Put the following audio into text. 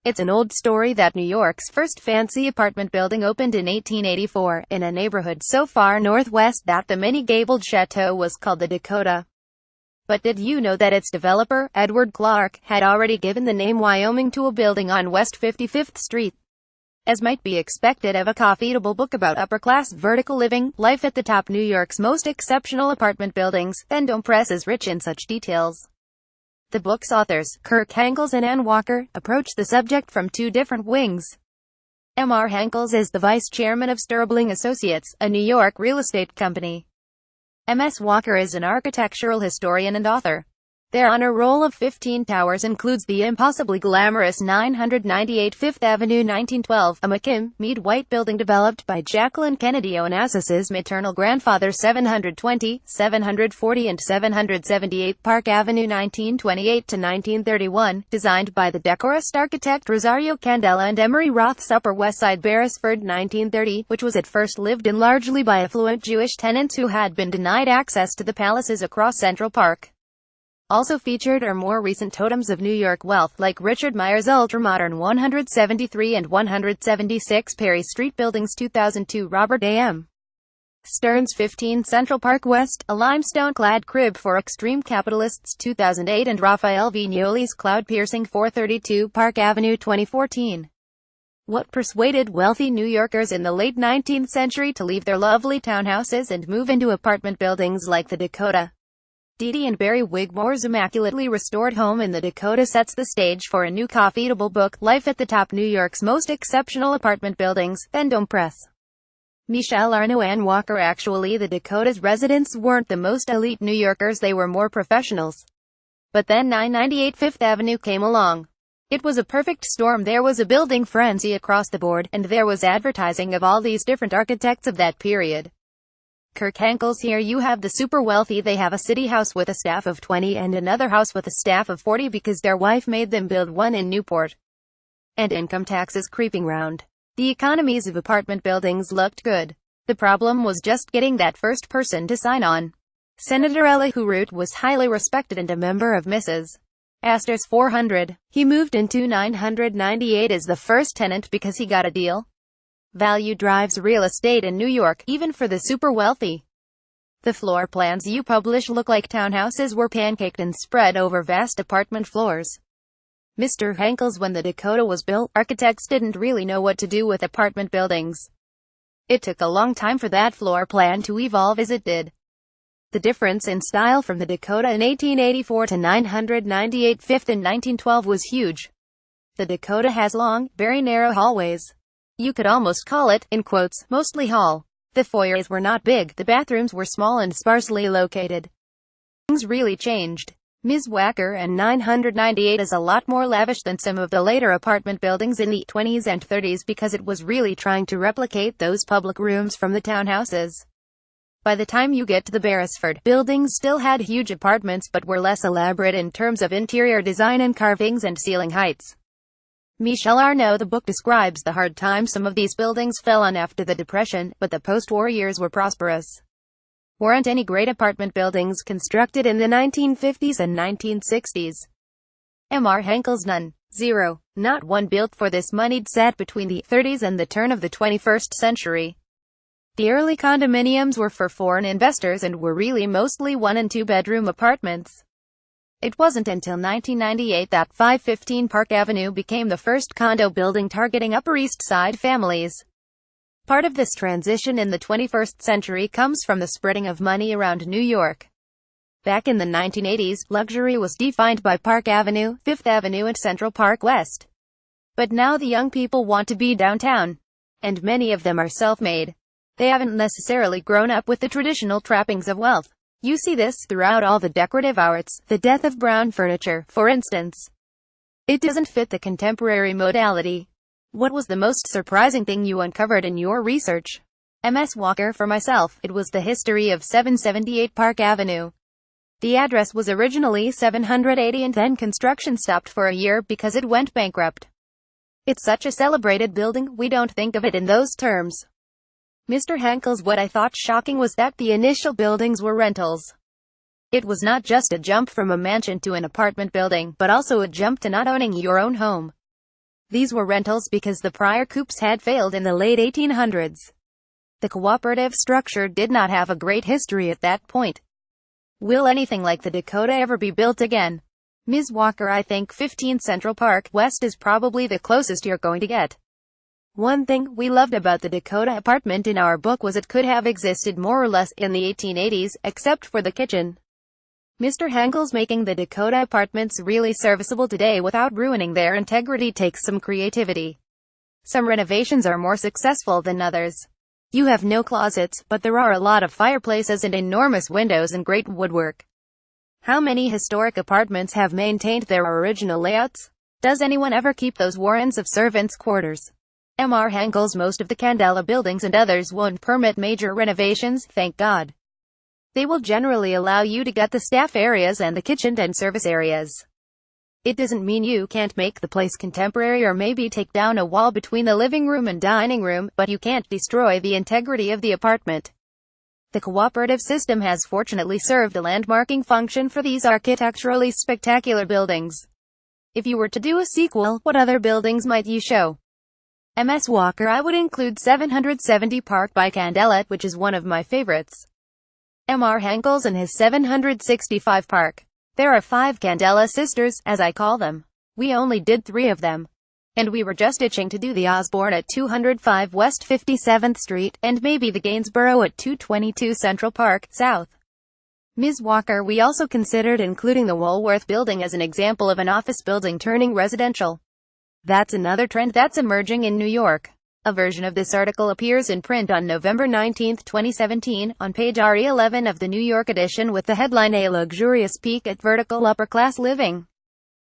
It's an old story that New York's first fancy apartment building opened in 1884, in a neighborhood so far northwest that the many-gabled chateau was called the Dakota. But did you know that its developer, Edward Clark, had already given the name Wyoming to a building on West 55th Street? As might be expected of a coffeetable book about upper-class vertical living, life at the top New York's most exceptional apartment buildings, Vendome Press is rich in such details. The book's authors, Kirk Henc and Ann Walker, approach the subject from two different wings. M.R. Henc is the vice chairman of Sterling Associates, a New York real estate company. M.S. Walker is an architectural historian and author. Their honor roll of 15 towers includes the impossibly glamorous 998 Fifth Avenue 1912, a McKim-Mead white building developed by Jacqueline Kennedy Onassis's maternal grandfather. 720, 740 and 778 Park Avenue 1928–1931, designed by the decorist architect Rosario Candela and Emery Roth's Upper West Side Beresford 1930, which was at first lived in largely by affluent Jewish tenants who had been denied access to the palaces across Central Park. Also featured are more recent totems of New York wealth, like Richard Meier's ultramodern 173 and 176 Perry Street buildings. 2002 Robert A.M. Stern's 15 Central Park West, a limestone-clad crib for extreme capitalists. 2008 and Raphael Vignoli's cloud-piercing 432 Park Avenue. 2014. What persuaded wealthy New Yorkers in the late 19th century to leave their lovely townhouses and move into apartment buildings like the Dakota? Dee and Barry Wigmore's immaculately restored home in the Dakota sets the stage for a new coffeetable book, Life at the Top New York's Most Exceptional Apartment Buildings, Vendome Press. Michelle Arnaud and Walker. Actually, the Dakota's residents weren't the most elite New Yorkers, they were more professionals. But then 998 Fifth Avenue came along. It was a perfect storm. There was a building frenzy across the board, and there was advertising of all these different architects of that period. Kirk Henc. Here you have the super wealthy. They have a city house with a staff of 20 and another house with a staff of 40 because their wife made them build one in Newport. And income taxes creeping round. The economies of apartment buildings looked good. The problem was just getting that first person to sign on. Senator Elihu Root was highly respected and a member of Mrs. Astor's 400. He moved into 998 as the first tenant because he got a deal. Value drives real estate in New York, even for the super wealthy. The floor plans you publish look like townhouses were pancaked and spread over vast apartment floors. Mr. Henc. When the Dakota was built, architects didn't really know what to do with apartment buildings. It took a long time for that floor plan to evolve as it did. The difference in style from the Dakota in 1884 to 998 Fifth in 1912 was huge. The Dakota has long, very narrow hallways. You could almost call it, in quotes, mostly hall. The foyers were not big, the bathrooms were small and sparsely located. Things really changed. Ms. Walker and 998 is a lot more lavish than some of the later apartment buildings in the 20s and 30s because it was really trying to replicate those public rooms from the townhouses. By the time you get to the Beresford, buildings still had huge apartments but were less elaborate in terms of interior design and carvings and ceiling heights. Michelle Arnaud. The book describes the hard time some of these buildings fell on after the Depression, but the post-war years were prosperous. Weren't any great apartment buildings constructed in the 1950s and 1960s? M.R. Henc. None. Zero. Not one built for this money'd sat between the 30s and the turn of the 21st century. The early condominiums were for foreign investors and were really mostly one- and two-bedroom apartments. It wasn't until 1998 that 515 Park Avenue became the first condo building targeting Upper East Side families. Part of this transition in the 21st century comes from the spreading of money around New York. Back in the 1980s, luxury was defined by Park Avenue, Fifth Avenue and Central Park West. But now the young people want to be downtown. And many of them are self-made. They haven't necessarily grown up with the traditional trappings of wealth. You see this throughout all the decorative arts, the death of brown furniture, for instance. It doesn't fit the contemporary modality. What was the most surprising thing you uncovered in your research? M.S. Walker. For myself, it was the history of 778 Park Avenue. The address was originally 780 and then construction stopped for a year because it went bankrupt. It's such a celebrated building, we don't think of it in those terms. Mr. Henc. What I thought shocking was that the initial buildings were rentals. It was not just a jump from a mansion to an apartment building, but also a jump to not owning your own home. These were rentals because the prior coupes had failed in the late 1800s. The cooperative structure did not have a great history at that point. Will anything like the Dakota ever be built again? Ms. Walker, I think 15 Central Park West is probably the closest you're going to get. One thing we loved about the Dakota apartment in our book was it could have existed more or less in the 1880s, except for the kitchen. Mr. Henkel's making the Dakota apartments really serviceable today without ruining their integrity takes some creativity. Some renovations are more successful than others. You have no closets, but there are a lot of fireplaces and enormous windows and great woodwork. How many historic apartments have maintained their original layouts? Does anyone ever keep those warrens of servants' quarters? Mr. Henkel's most of the Candela buildings and others won't permit major renovations, thank God. They will generally allow you to get the staff areas and the kitchen and service areas. It doesn't mean you can't make the place contemporary or maybe take down a wall between the living room and dining room, but you can't destroy the integrity of the apartment. The cooperative system has fortunately served a landmarking function for these architecturally spectacular buildings. If you were to do a sequel, what other buildings might you show? Ms. Walker, I would include 770 Park by Candela, which is one of my favorites. Mr. Henkel's and his 765 Park. There are 5 Candela sisters, as I call them. We only did 3 of them. And we were just itching to do the Osborne at 205 West 57th Street, and maybe the Gainsborough at 222 Central Park, South. Ms. Walker, we also considered including the Woolworth building as an example of an office building turning residential. That's another trend that's emerging in New York. A version of this article appears in print on November 19, 2017, on page RE11 of the New York edition with the headline "A Luxurious Peek at Vertical Upper-Class Living."